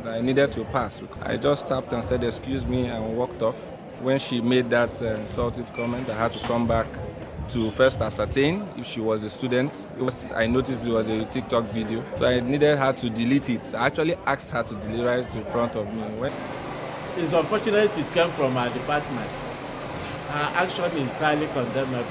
I needed to pass. I just tapped and said, "Excuse me," and walked off. When she made that insultive comment, I had to come back to first ascertain if she was a student. I noticed it was a TikTok video, so I needed her to delete it. I actually asked her to delete right in front of me. It's unfortunate it came from our department. Her action is highly condemnable.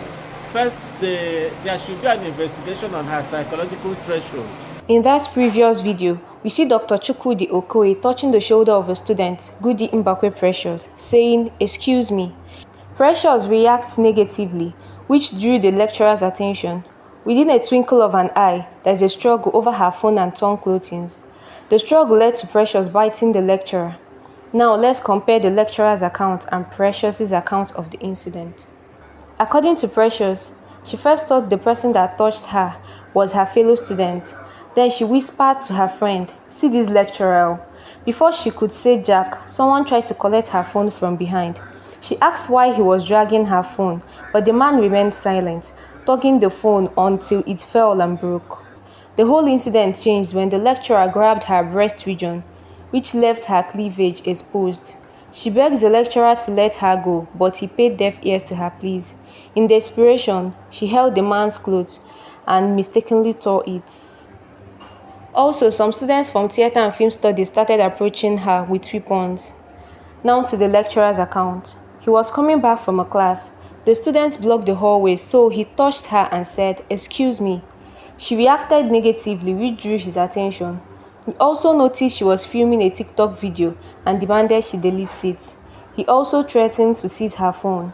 First, there should be an investigation on her psychological threshold. In that previous video, we see Dr. Chukwudi Okoye touching the shoulder of a student, Goody Mbakwe Precious, saying, "Excuse me." Precious reacts negatively, which drew the lecturer's attention. Within a twinkle of an eye, there is a struggle over her phone and torn clothing. The struggle led to Precious biting the lecturer. Now let's compare the lecturer's account and Precious's account of the incident. According to Precious, she first thought the person that touched her was her fellow student. Then she whispered to her friend, "See this lecturer." Before she could say jack, someone tried to collect her phone from behind. She asked why he was dragging her phone, but the man remained silent, tugging the phone until it fell and broke. The whole incident changed when the lecturer grabbed her breast region, which left her cleavage exposed. She begged the lecturer to let her go, but he paid deaf ears to her pleas. In desperation, she held the man's clothes and mistakenly tore it. Also, some students from theatre and film studies started approaching her with weapons. Now to the lecturer's account. He was coming back from a class. The students blocked the hallway, so he touched her and said, "Excuse me." She reacted negatively, which drew his attention. He also noticed she was filming a TikTok video and demanded she deletes it. He also threatened to seize her phone.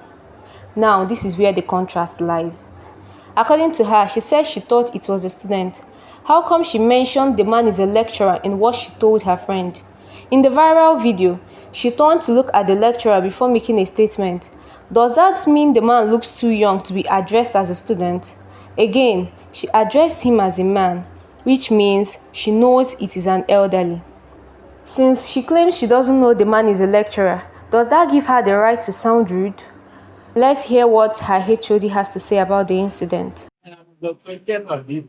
Now, this is where the contrast lies. According to her, she said she thought it was a student. How come she mentioned the man is a lecturer in what she told her friend? In the viral video, she turned to look at the lecturer before making a statement. Does that mean the man looks too young to be addressed as a student? Again, she addressed him as a man, which means she knows it is an elderly. Since she claims she doesn't know the man is a lecturer, does that give her the right to sound rude? Let's hear what her HOD has to say about the incident. The content of the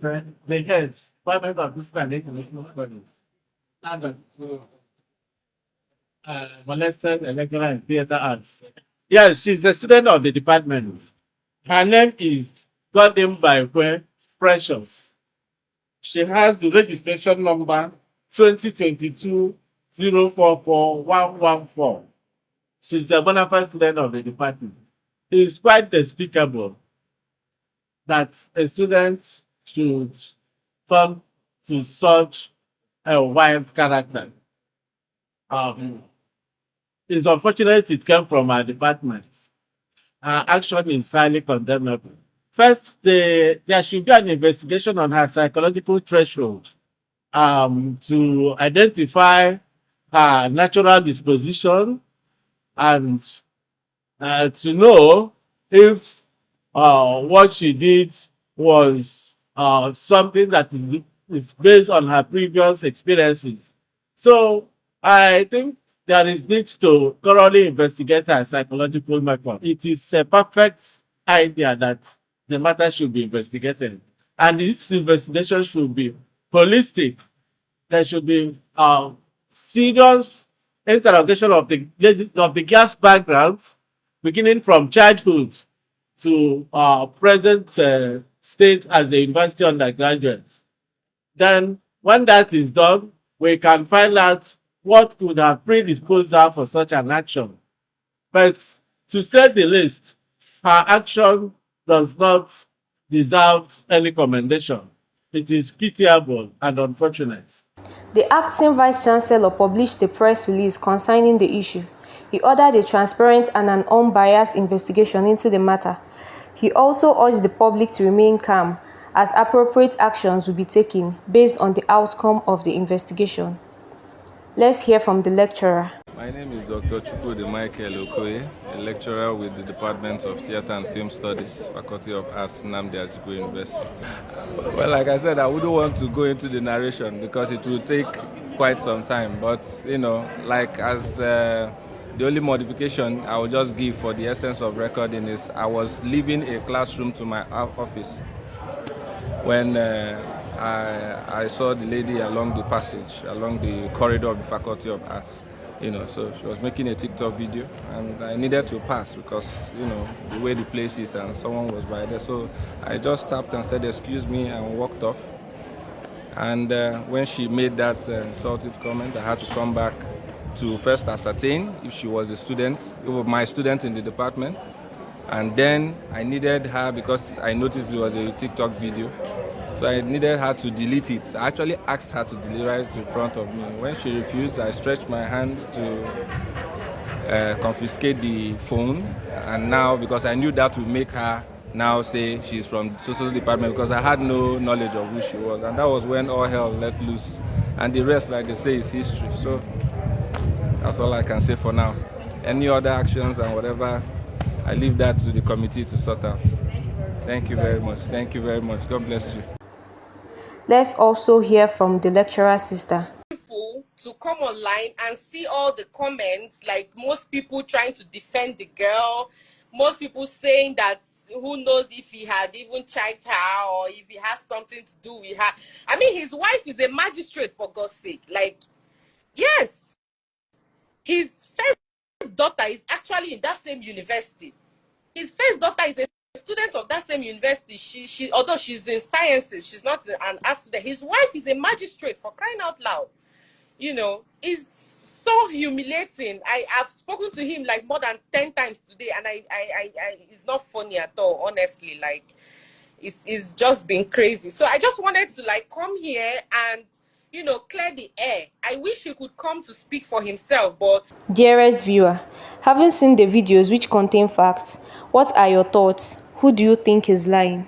heads, Department of Physical and International Studies, and molested a lecturer in theatre arts. Yes, she's a student of the department. Her name is Godin by Precious. She has the registration number 2022-044-114. She's a bona fide student of the department. It is quite despicable that a student should turn to such a wild character. It's unfortunate it came from our department. Her action is highly condemnable. First, there should be an investigation on her psychological threshold to identify her natural disposition and to know if what she did was something that is based on her previous experiences. So I think there is need to thoroughly investigate her psychological makeup. It is a perfect idea that the matter should be investigated. And this investigation should be holistic. There should be serious interrogation of the girl's background, beginning from childhood to present state as a university undergraduate. Then, when that is done, we can find out what could have predisposed her for such an action. But to say the least, her action does not deserve any commendation. It is pitiable and unfortunate. The acting vice-chancellor published a press release concerning the issue. He ordered a transparent and an unbiased investigation into the matter. He also urged the public to remain calm, as appropriate actions will be taken based on the outcome of the investigation. Let's hear from the lecturer. My name is Dr. Chukwudi Michael Okoye, a lecturer with the Department of Theatre and Film Studies, Faculty of Arts, Nnamdi Azikiwe University. Well, like I said, I wouldn't want to go into the narration because it will take quite some time. But, like as the only modification I will just give for the essence of recording is I was leaving a classroom to my office when I saw the lady along the passage, along the corridor of the Faculty of Arts. So she was making a TikTok video, and I needed to pass because, the way the place is, and someone was by there. So I just tapped and said, "Excuse me," and walked off. And when she made that insultive comment, I had to come back to first ascertain if she was a student, my student in the department. And then I needed her, because I noticed it was a TikTok video, so I needed her to delete it. I actually asked her to delete right in front of me. When she refused, I stretched my hand to confiscate the phone. And now, because I knew that would make her now say she's from the social department, because I had no knowledge of who she was. And that was when all hell let loose. And the rest, like they say, is history. So that's all I can say for now. Any other actions and whatever, I leave that to the committee to sort out. Thank you very much. Thank you very much. God bless you. Let's also hear from the lecturer's sister. To come online and see all the comments, like most people trying to defend the girl, most people saying that who knows if he had even checked her or if he has something to do with her. I mean, his wife is a magistrate, for God's sake. Like, yes, his first daughter is actually in that same university. His first daughter is a student of that same university. She although she's in sciences, she's not an art student. His wife is a magistrate, for crying out loud. It's so humiliating. I've spoken to him like more than 10 times today, and I it's not funny at all, honestly. Like, it's just been crazy. So I just wanted to like come here and clear the air. I wish he could come to speak for himself, but Dearest viewer, having seen the videos which contain facts, what are your thoughts? Who do you think is lying?